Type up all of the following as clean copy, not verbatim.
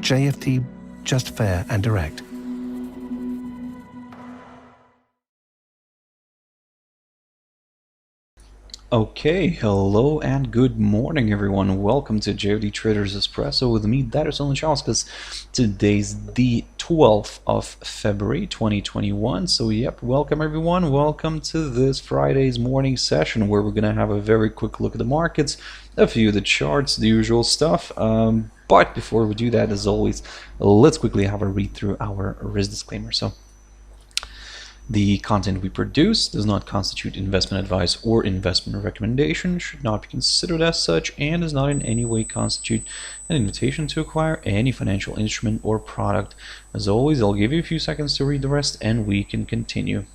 JFD, just fair and direct. Okay, hello and good morning everyone. Welcome to JFD Traders Espresso with me, Darius Anucauskas. Today's the 12th of February 2021. So yep, welcome everyone. Welcome to this Friday's morning session where we're going to have a very quick look at the markets, a few of the charts, the usual stuff. But before we do that, as always, let's quickly have a read through our risk disclaimer. So the content we produce does not constitute investment advice or investment recommendation, should not be considered as such, and does not in any way constitute an invitation to acquire any financial instrument or product. As always, I'll give you a few seconds to read the rest and we can continue.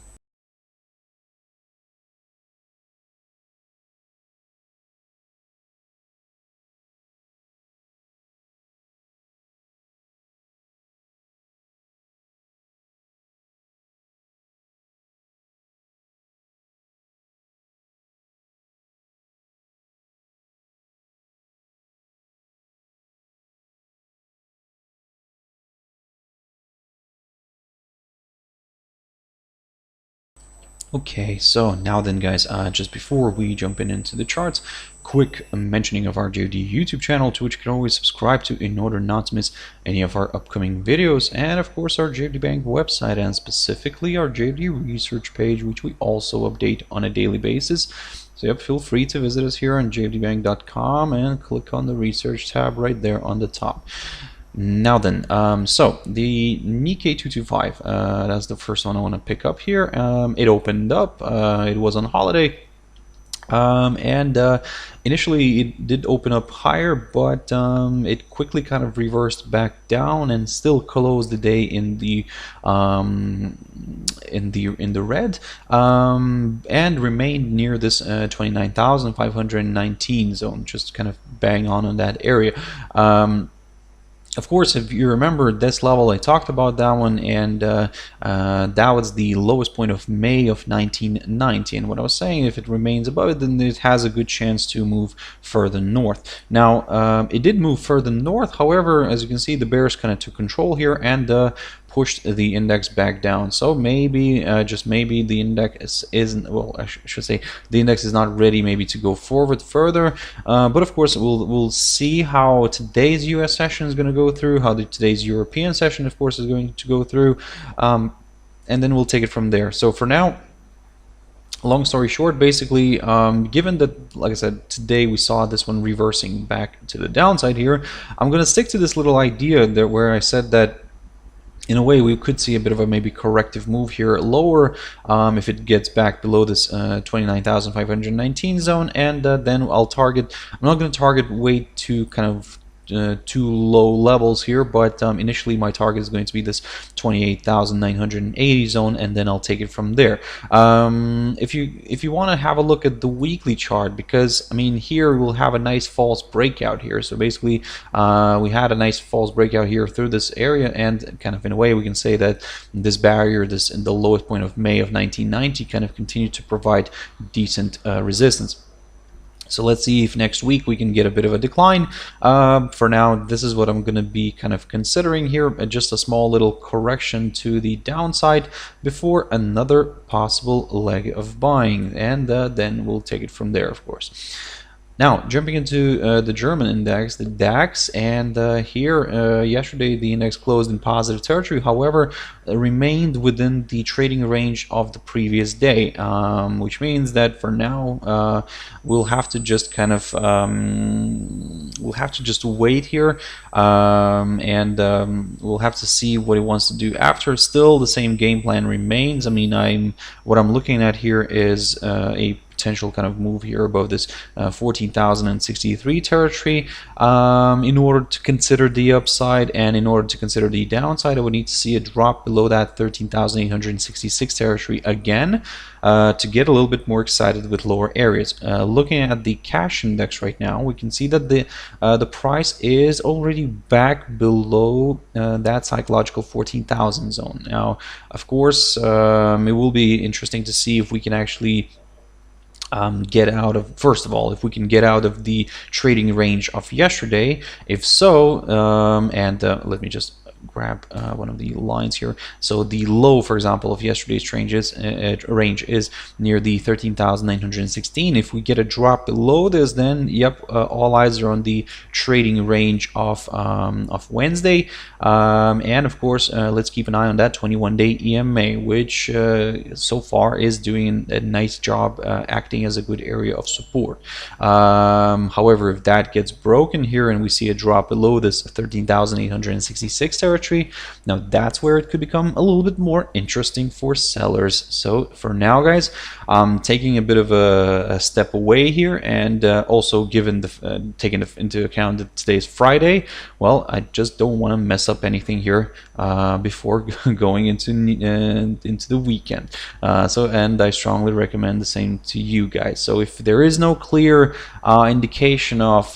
Okay, so now then guys, just before we jump into the charts, quick mentioning of our JFD YouTube channel, to which you can always subscribe to in order not to miss any of our upcoming videos, and of course our JFD Bank website, and specifically our JFD research page, which we also update on a daily basis. So yep, feel free to visit us here on jfdbank.com and click on the research tab right there on the top. Now then, so the Nikkei 225, that's the first one I want to pick up here. It opened up, it was on holiday, and initially it did open up higher, but it quickly kind of reversed back down and still closed the day in the red, and remained near this 29,519 zone, just kind of bang on that area. Of course, if you remember this level, I talked about that one, and that was the lowest point of May of 1990. And what I was saying, if it remains above it, then it has a good chance to move further north. Now, it did move further north. However, as you can see, the bears kind of took control here and pushed the index back down. So maybe, just maybe, the index isn't, well, I should say the index is not ready maybe to go forward further. But of course, we'll see how today's US session is going to go through, how today's European session, of course, is going to go through, and then we'll take it from there. So for now, long story short, basically, given that, like I said, today we saw this one reversing back to the downside here, I'm going to stick to this little idea there where I said that in a way we could see a bit of a maybe corrective move here lower if it gets back below this 29,519 zone, and then I'm not going to target way too kind of two low levels here, but initially my target is going to be this 28,980 zone, and then I'll take it from there. If you want to have a look at the weekly chart, because I mean here we'll have a nice false breakout here. So basically we had a nice false breakout here through this area, and kind of in a way we can say that this barrier, this in the lowest point of May of 1990, kind of continued to provide decent resistance. So let's see if next week we can get a bit of a decline. For now, this is what I'm going to be kind of considering here, just a small little correction to the downside before another possible leg of buying, and then we'll take it from there, of course. Now, jumping into the German index, the DAX, and here yesterday the index closed in positive territory, however, remained within the trading range of the previous day, which means that for now we'll have to just kind of wait here, and we'll have to see what it wants to do after. Still, the same game plan remains. I mean, what I'm looking at here is a potential kind of move here above this 14,063 territory in order to consider the upside, and in order to consider the downside I would need to see a drop below that 13,866 territory again to get a little bit more excited with lower areas. Looking at the cash index right now, we can see that the price is already back below that psychological 14,000 zone. Now, of course, it will be interesting to see if we can actually get out of, first of all, if we can get out of the trading range of yesterday. If so, and let me just grab one of the lines here. So the low, for example, of yesterday's range is near the 13,916. If we get a drop below this, then yep, all eyes are on the trading range of Wednesday. And of course, let's keep an eye on that 21-day EMA, which so far is doing a nice job acting as a good area of support. However, if that gets broken here and we see a drop below this 13,866 territory, now that's where it could become a little bit more interesting for sellers. So for now, guys, I'm taking a bit of a step away here, and also given the taking into account that today's Friday, well, I just don't want to mess up anything here before going into the weekend. And I strongly recommend the same to you guys. So if there is no clear indication of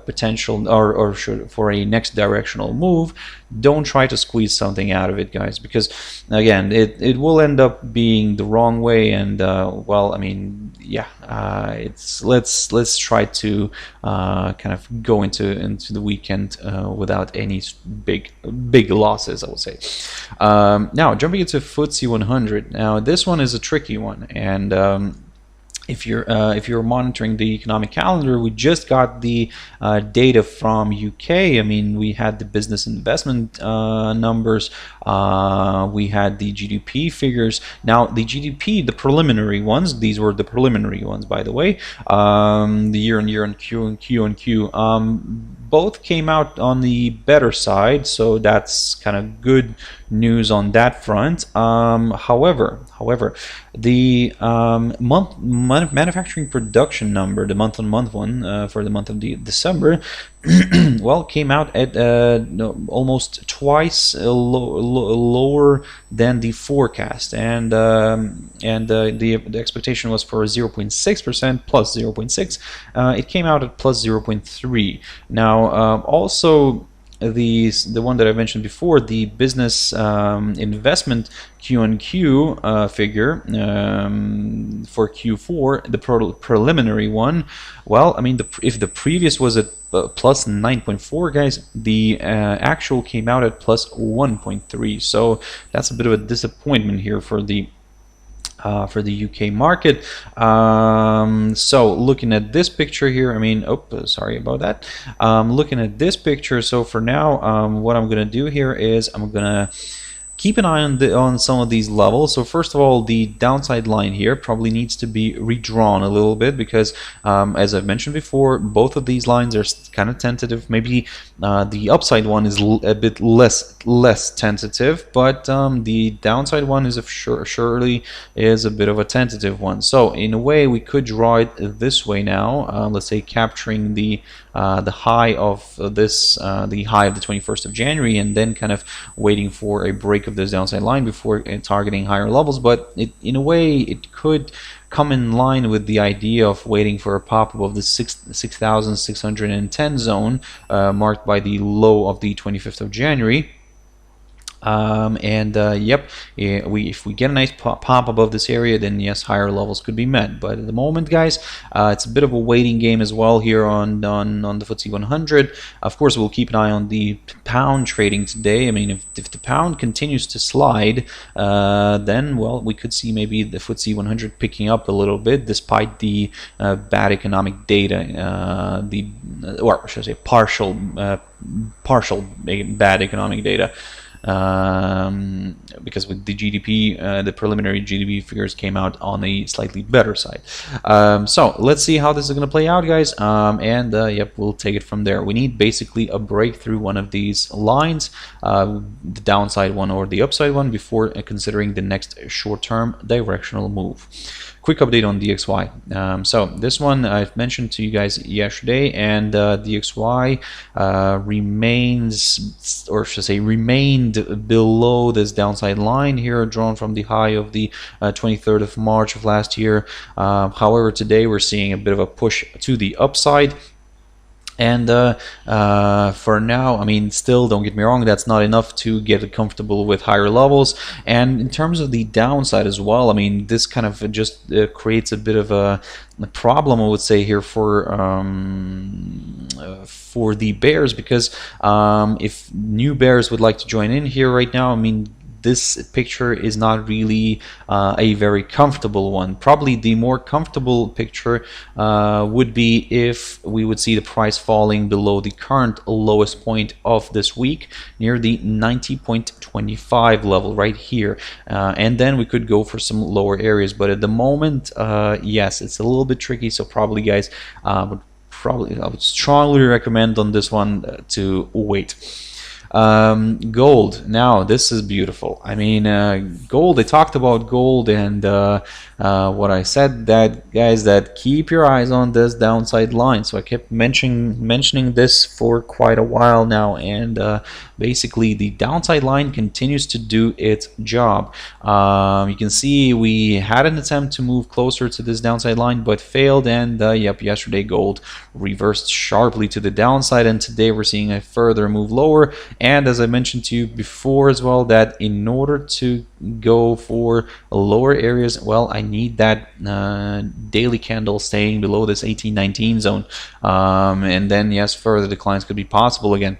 potential or for a next directional move, don't try to squeeze something out of it, guys, because again, it will end up being the wrong way. And well, I mean, yeah, let's try to kind of go into the weekend without any big losses, I would say. Now jumping into FTSE 100. Now this one is a tricky one, and if you're monitoring the economic calendar, we just got the data from UK. I mean, we had the business investment numbers, we had the GDP figures. Now the GDP, the preliminary ones, these were the preliminary ones, by the way, the year-on-year and Q-on-Q, both came out on the better side, so that's kind of good news on that front. However, the manufacturing production number, the month-on-month one for the month of December, well, came out at almost twice lower than the forecast, and the expectation was for 0.6% plus 0.6. It came out at plus 0.3. Now, also the one that I mentioned before, the business investment Q-on-Q figure for Q4, the preliminary one, well, I mean, if the previous was at plus 9.4, guys, the actual came out at plus 1.3. So that's a bit of a disappointment here for the UK market. So looking at this picture here, I mean, sorry about that. Looking at this picture, so for now, what I'm gonna do here is I'm gonna keep an eye on some of these levels. So first of all, the downside line here probably needs to be redrawn a little bit, because as I've mentioned before, both of these lines are kind of tentative. Maybe the upside one is a bit less tentative, but the downside one is surely is a bit of a tentative one. So in a way, we could draw it this way now. Let's say capturing the high of this, the high of the 21st of January, and then kind of waiting for a break of this downside line before targeting higher levels. But in a way, it could come in line with the idea of waiting for a pop above the 6,610 zone, marked by the low of the 25th of January. Yep, if we get a nice pop above this area, then yes, higher levels could be met. But at the moment, guys, it's a bit of a waiting game as well here on the FTSE 100. Of course, we'll keep an eye on the pound trading today. I mean, if the pound continues to slide, then, well, we could see maybe the FTSE 100 picking up a little bit despite the bad economic data, or should I say partial bad economic data. Because with the GDP, the preliminary GDP figures came out on a slightly better side. So let's see how this is going to play out, guys, yep, we'll take it from there. We need basically a breakthrough one of these lines, the downside one or the upside one, before considering the next short-term directional move. Quick update on DXY. So this one I've mentioned to you guys yesterday, and DXY remains, or should I say, remained below this downside line here, drawn from the high of the 23rd of March of last year. However, today we're seeing a bit of a push to the upside. And for now, I mean, still, don't get me wrong, that's not enough to get comfortable with higher levels. And in terms of the downside as well, I mean, this kind of just creates a bit of a problem, I would say, here for the bears, because if new bears would like to join in here right now, I mean, this picture is not really a very comfortable one. Probably the more comfortable picture would be if we would see the price falling below the current lowest point of this week, near the 90.25 level right here, and then we could go for some lower areas. But at the moment, yes, it's a little bit tricky, so probably, guys, I would strongly recommend on this one to wait. Gold. Now this is beautiful. I mean, gold, I talked about gold, and what I said, that, guys, that keep your eyes on this downside line. So I kept mentioning this for quite a while now, and basically the downside line continues to do its job. You can see we had an attempt to move closer to this downside line but failed, and yep, yesterday gold reversed sharply to the downside, and today we're seeing a further move lower. And as I mentioned to you before as well, that in order to go for lower areas, well, I need that daily candle staying below this 18-19 zone, and then, yes, further declines could be possible again.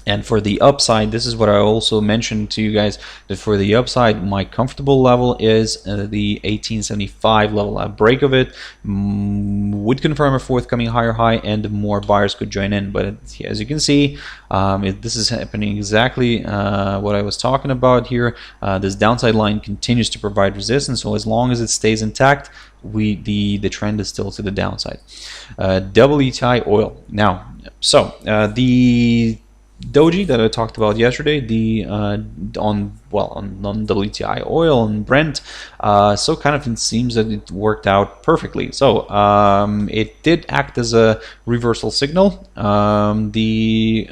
And for the upside, this is what I also mentioned to you guys, that for the upside, my comfortable level is the 1875 level. A break of it would confirm a forthcoming higher high, and more buyers could join in. But as you can see, this is happening exactly what I was talking about here. This downside line continues to provide resistance, so as long as it stays intact, the trend is still to the downside. WTI Oil. Now, so the doji that I talked about yesterday, the on WTI Oil and Brent, so kind of it seems that it worked out perfectly. So it did act as a reversal signal. The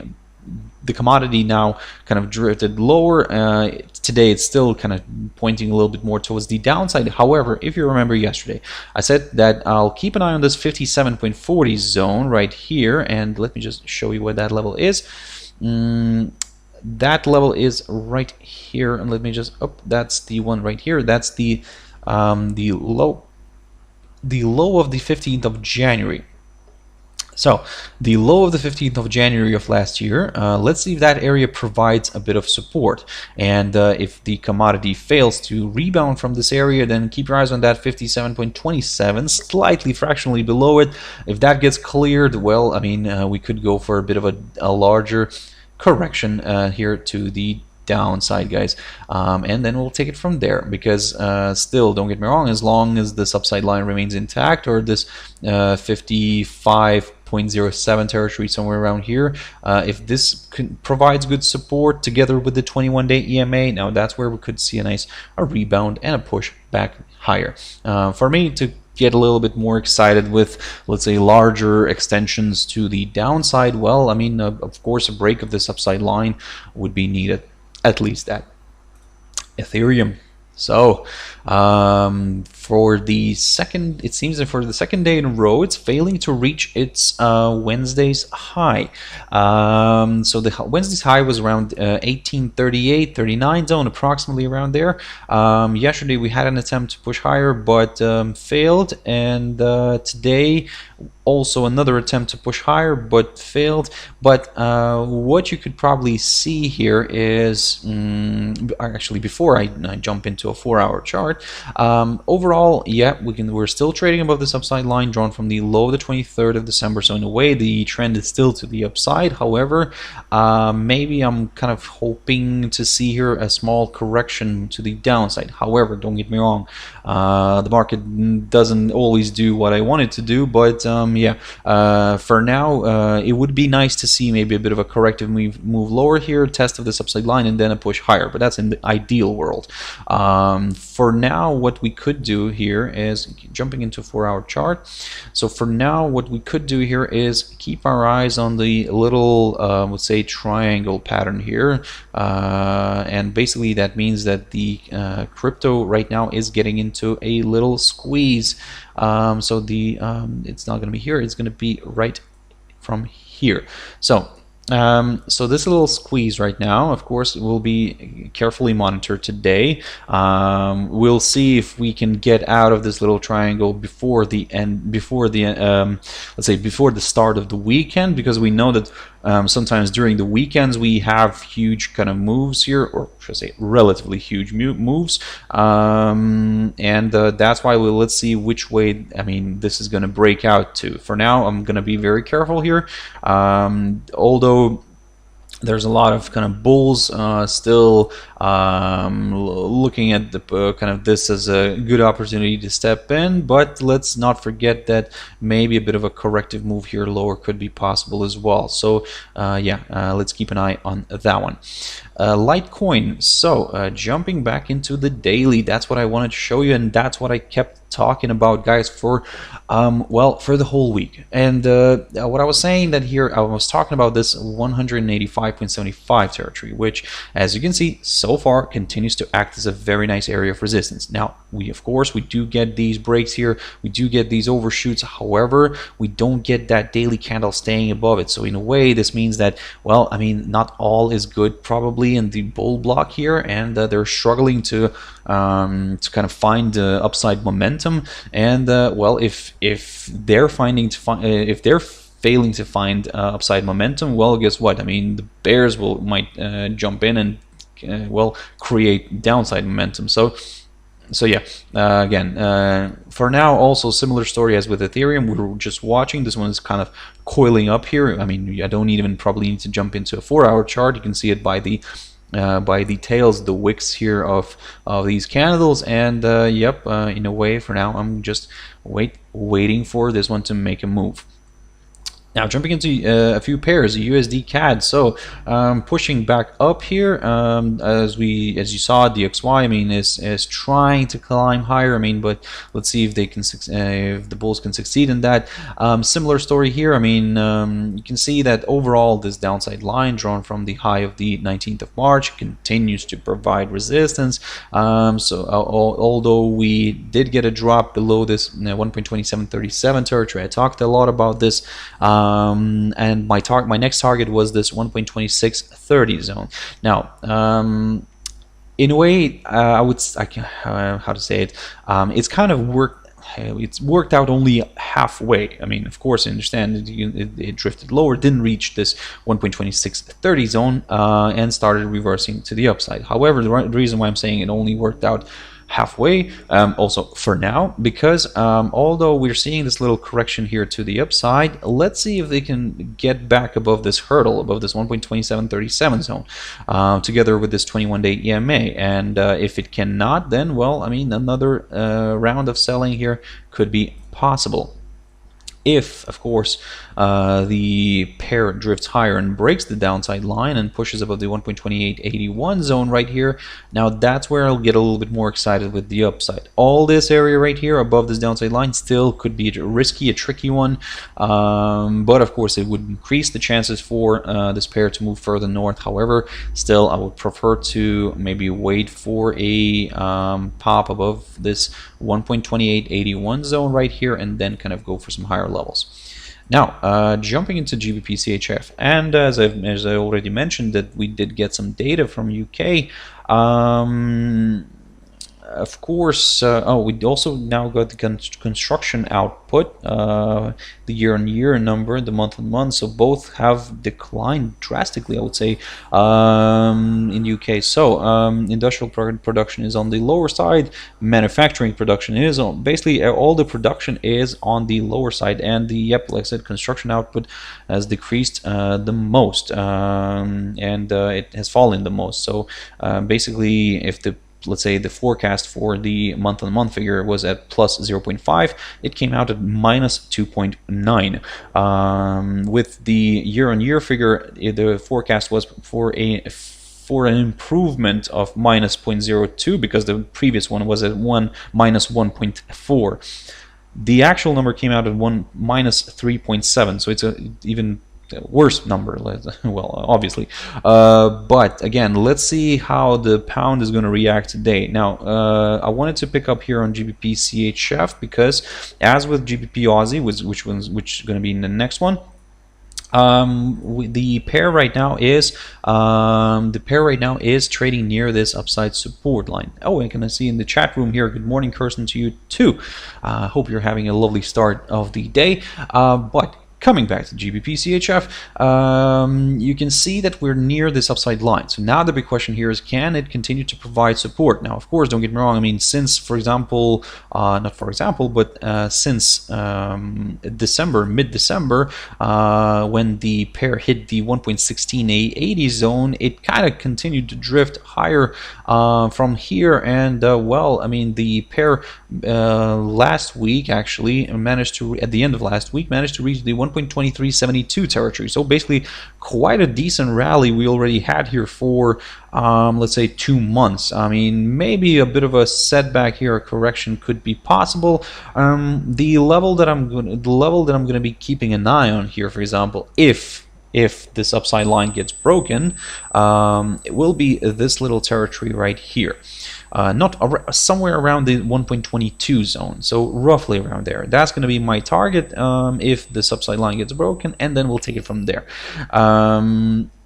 commodity now kind of drifted lower. Today it's still kind of pointing a little bit more towards the downside. However, if you remember yesterday, I said that I'll keep an eye on this 57.40 zone right here, and let me just show you what that level is. That level is right here, and let me just, oh, that's the one right here. That's the low of the 15th of January. So the low of the 15th of January of last year, let's see if that area provides a bit of support. And if the commodity fails to rebound from this area, then keep your eyes on that 57.27, slightly fractionally below it. If that gets cleared, well, I mean, we could go for a bit of a larger correction here to the downside, guys, and then we'll take it from there, because still, don't get me wrong, as long as this upside line remains intact, or this 55.07 territory somewhere around here, if this provides good support together with the 21-day EMA, now that's where we could see a rebound and a push back higher. For me to get a little bit more excited with, let's say, larger extensions to the downside, well, I mean, of course, a break of this upside line would be needed. At least that. Ethereum. So for the second, it seems that for the second day in a row, it's failing to reach its Wednesday's high. So the Wednesday's high was around 1838, 39 zone, approximately around there. Yesterday we had an attempt to push higher, but failed, and today also another attempt to push higher, but failed. But what you could probably see here is, actually, before I jump into a 4-hour chart, overall, yeah, we're still trading above this upside line drawn from the low of the 23rd of December. So in a way, the trend is still to the upside. However, maybe I'm kind of hoping to see here a small correction to the downside. However, don't get me wrong, the market doesn't always do what I want it to do, but yeah, for now, it would be nice to see maybe a bit of a corrective move lower here, test of this upside line, and then a push higher. But that's in the ideal world. For now, what we could do here is jumping into a 4-hour chart. So for now, what we could do here is keep our eyes on the little, let's say, triangle pattern here, and basically that means that the crypto right now is getting into a little squeeze. So the it's not going to be here, it's going to be right from here. So this little squeeze right now, of course, will be carefully monitored today. We'll see if we can get out of this little triangle before the end, before the let's say before the start of the weekend, because we know that sometimes during the weekends we have huge kind of moves here, or should I say relatively huge moves, and that's why let's see which way, I mean, this is going to break out to. For now, I'm going to be very careful here, although there's a lot of kind of bulls still looking at the kind of this as a good opportunity to step in, but let's not forget that maybe a bit of a corrective move here lower could be possible as well. So let's keep an eye on that one. Litecoin. So jumping back into the daily, that's what I wanted to show you, and that's what I kept talking about, guys, for for the whole week. And what I was saying, that here I was talking about this 185.75 territory, which, as you can see, so far continues to act as a very nice area of resistance. Now, of course we do get these breaks here, we do get these overshoots, however we don't get that daily candle staying above it. So in a way, this means that, well, I mean, not all is good probably in the bull block here, and they're struggling to kind of find upside momentum. And well, if they're failing to find upside momentum, well, guess what? I mean, the bears might jump in and well, create downside momentum. So yeah, again, for now, also similar story as with Ethereum. We were just watching. This one is kind of coiling up here. I mean, I don't even probably need to jump into a 4-hour chart. You can see it by the tails, the wicks here of these candles. And yep, in a way, for now, I'm just waiting for this one to make a move. Now, jumping into a few pairs, USDCAD. So pushing back up here, as you saw, DXY, I mean, is trying to climb higher. I mean, but let's see if they can, if the bulls can succeed in that. Similar story here. I mean, you can see that overall this downside line drawn from the high of the 19th of March continues to provide resistance. Although we did get a drop below this 1.2737 territory, I talked a lot about this. And my next target was this 1.2630 zone. Now, in a way, how to say it, it's kind of worked out only halfway. I mean, of course, I understand it drifted lower, didn't reach this 1.2630 zone, and started reversing to the upside. However, the reason why I'm saying it only worked out halfway, also for now, because although we're seeing this little correction here to the upside, let's see if they can get back above this hurdle, above this 1.2737 zone, together with this 21-day EMA. And if it cannot, then, well, I mean, another round of selling here could be possible. If, of course, the pair drifts higher and breaks the downside line and pushes above the 1.2881 zone right here, now that's where I'll get a little bit more excited with the upside. All this area right here above this downside line still could be a tricky one, but of course it would increase the chances for this pair to move further north. However, still I would prefer to maybe wait for a pop above this 1.2881 zone right here, and then kind of go for some higher levels. Now, jumping into GBPCHF, and as I already mentioned, that we did get some data from UK. Of course, we also now got the construction output, the year-on-year number, the month-on-month. So both have declined drastically, I would say, in the UK. So industrial production is on the lower side. Manufacturing production is on, basically all the production is on the lower side, and the like I said, construction output has decreased the most, and it has fallen the most. So basically, if let's say the forecast for the month-on-month figure was at plus 0.5, it came out at minus 2.9. With the year-on-year figure, the forecast was for an improvement of minus 0.02, because the previous one was at minus 1.4. The actual number came out at minus 3.7, so it's even worse number, well, obviously, but again, let's see how the pound is going to react today. Now, I wanted to pick up here on GBPCHF, because as with GBP Aussie, which is going to be in the next one, The pair right now is trading near this upside support line. Oh, I can see in the chat room here, good morning, Kirsten, to you too. Hope you're having a lovely start of the day. But coming back to GBPCHF, you can see that we're near this upside line. So now the big question here is, can it continue to provide support? Now, of course, don't get me wrong. I mean, since, for example, since December, mid-December, when the pair hit the 1.1680 zone, it kind of continued to drift higher from here. And well, I mean, the pair last week actually managed to, at the end of last week, managed to reach the 1.2372 territory. So basically quite a decent rally we already had here for let's say 2 months. I mean, maybe a bit of a setback here, a correction could be possible. The level that I'm going to be keeping an eye on here, for example, if this upside line gets broken, it will be this little territory right here. Somewhere around the 1.22 zone, so roughly around there. That's going to be my target if this upside line gets broken, and then we'll take it from there.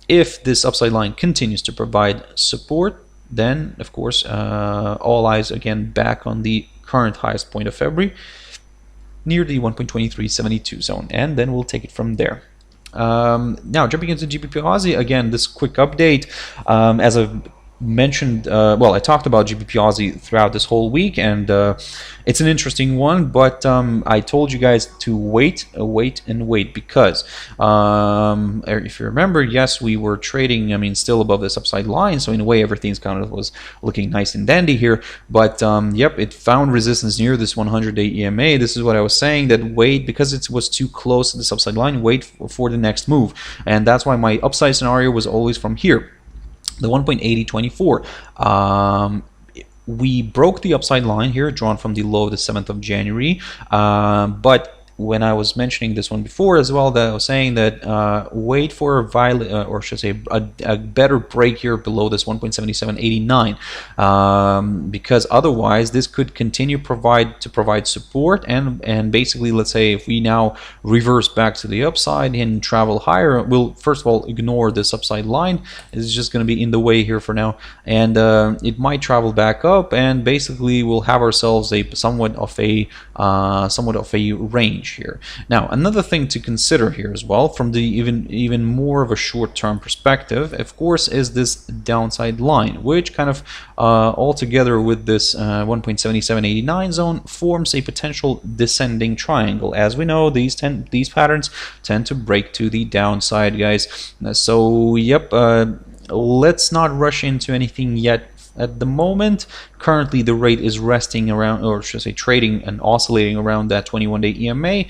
If this upside line continues to provide support, then of course all eyes again back on the current highest point of February near the 1.2372 zone, and then we'll take it from there. Now jumping into GBP Aussie, again, this quick update. As I've mentioned, well, I talked about GBP Aussie throughout this whole week, and it's an interesting one, but I told you guys to wait, because if you remember, yes, we were trading, I mean, still above this upside line, so in a way everything's kind of was looking nice and dandy here, but yep, it found resistance near this 100-day EMA. This is what I was saying, that wait, because it was too close to this upside line, wait for the next move, and that's why my upside scenario was always from here, the 1.8024. We broke the upside line here, drawn from the low of the 7th of January, but when I was mentioning this one before as well, that I was saying that wait for a violent, or should I say a better break here below this 1.7789, because otherwise this could continue to provide support, and basically, let's say if we now reverse back to the upside and travel higher, we'll first of all ignore this upside line. It's just going to be in the way here for now, and it might travel back up, and basically we'll have ourselves a somewhat of a range here. Now, another thing to consider here as well, from the even more of a short-term perspective, of course, is this downside line, which kind of all together with this 1.7789 zone forms a potential descending triangle. As we know, these patterns tend to break to the downside, guys. So yep, let's not rush into anything yet. At the moment, currently the rate is resting around, or should I say trading and oscillating around that 21-day EMA.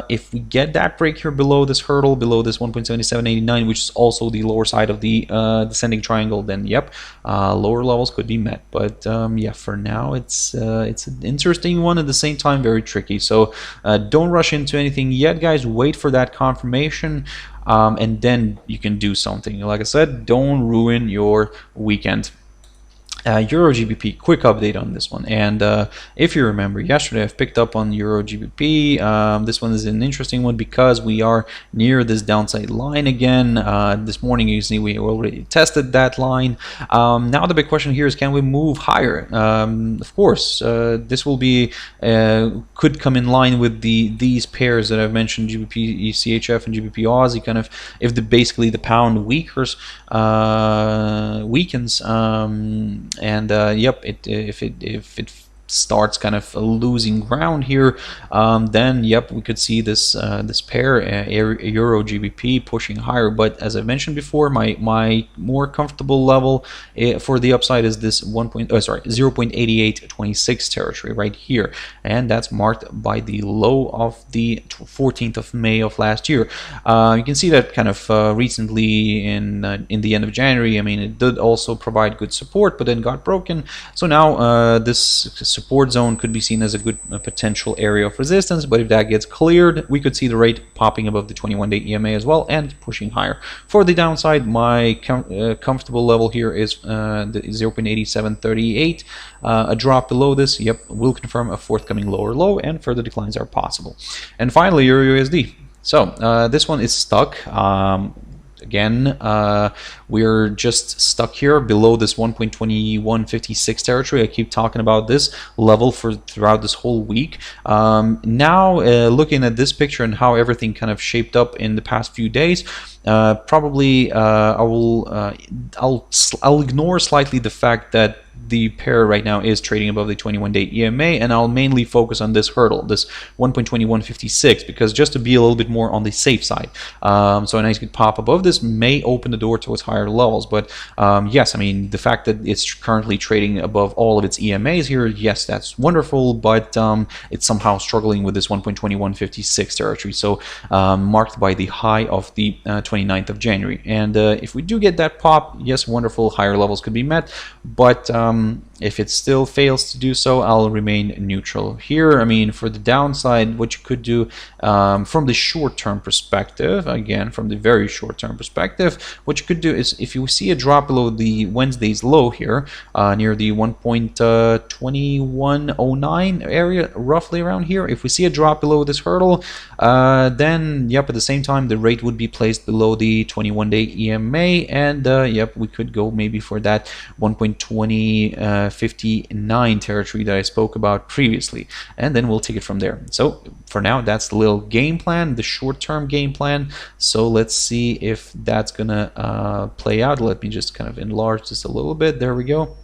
If we get that break here below this hurdle, below this 1.7789, which is also the lower side of the descending triangle, then yep, lower levels could be met. But yeah, for now it's an interesting one, at the same time very tricky. So don't rush into anything yet, guys. Wait for that confirmation. And then you can do something. Like I said, don't ruin your weekend. EURGBP, quick update on this one, and if you remember, yesterday I've picked up on EURGBP. This one is an interesting one because we are near this downside line again. This morning, you see, we already tested that line. Now the big question here is, can we move higher? Of course, this will be could come in line with these pairs that I've mentioned, GBPCHF and GBP Aussie. Kind of, if basically the pound weakens, and yep, if it starts kind of losing ground here, then yep, we could see this this pair EURGBP pushing higher. But as I mentioned before, my more comfortable level for the upside is this 0.8826 territory right here, and that's marked by the low of the 14th of May of last year. You can see that kind of recently in the end of January. I mean, it did also provide good support, but then got broken. So now this support zone could be seen as a good potential area of resistance, but if that gets cleared, we could see the rate popping above the 21-day EMA as well and pushing higher. For the downside, my comfortable level here is the 0.8738. A drop below this, yep, will confirm a forthcoming lower low, and further declines are possible. And finally, EURUSD. So this one is stuck. Again, we're just stuck here below this 1.2156 territory. I keep talking about this level throughout this whole week. Now, looking at this picture and how everything kind of shaped up in the past few days, probably I'll ignore slightly the fact that the pair right now is trading above the 21-day EMA, and I'll mainly focus on this hurdle, this 1.2156, because just to be a little bit more on the safe side. So a nice good pop above this may open the door towards higher levels. But yes, I mean, the fact that it's currently trading above all of its EMAs here, yes, that's wonderful, but it's somehow struggling with this 1.2156 territory, so marked by the high of the 29th of January. And if we do get that pop, yes, wonderful, higher levels could be met, but if it still fails to do so, I'll remain neutral here. I mean, for the downside, what you could do from the short-term perspective, again, from the very short-term perspective, what you could do is, if you see a drop below the Wednesday's low here, near the 1.2109 area, roughly around here, if we see a drop below this hurdle, then, yep, at the same time, the rate would be placed below the 21-day EMA, and, yep, we could go maybe for that 1.2059 territory that I spoke about previously, and then we'll take it from there. So for now, that's the little game plan, the short-term game plan. So let's see if that's gonna play out. Let me just kind of enlarge this a little bit. There we go.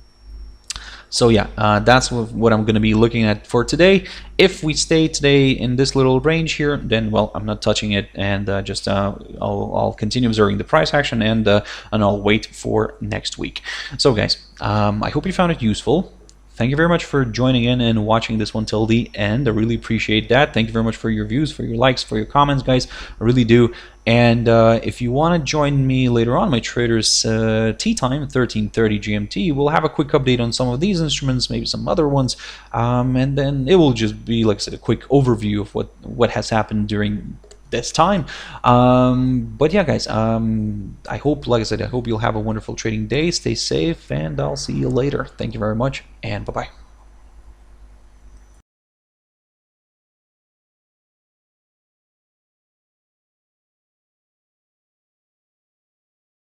So yeah, that's what I'm going to be looking at for today. If we stay today in this little range here, then, well, I'm not touching it, and just I'll continue observing the price action, and I'll wait for next week. So guys, I hope you found it useful. Thank you very much for joining in and watching this one till the end. I really appreciate that. Thank you very much for your views, for your likes, for your comments, guys. I really do. And if you want to join me later on, my traders tea time, 13:30 GMT, we'll have a quick update on some of these instruments, maybe some other ones, and then it will just be, like I said, a quick overview of what has happened during this time. But yeah, guys, I hope, like I said, I hope you'll have a wonderful trading day. Stay safe, and I'll see you later. Thank you very much, and bye-bye.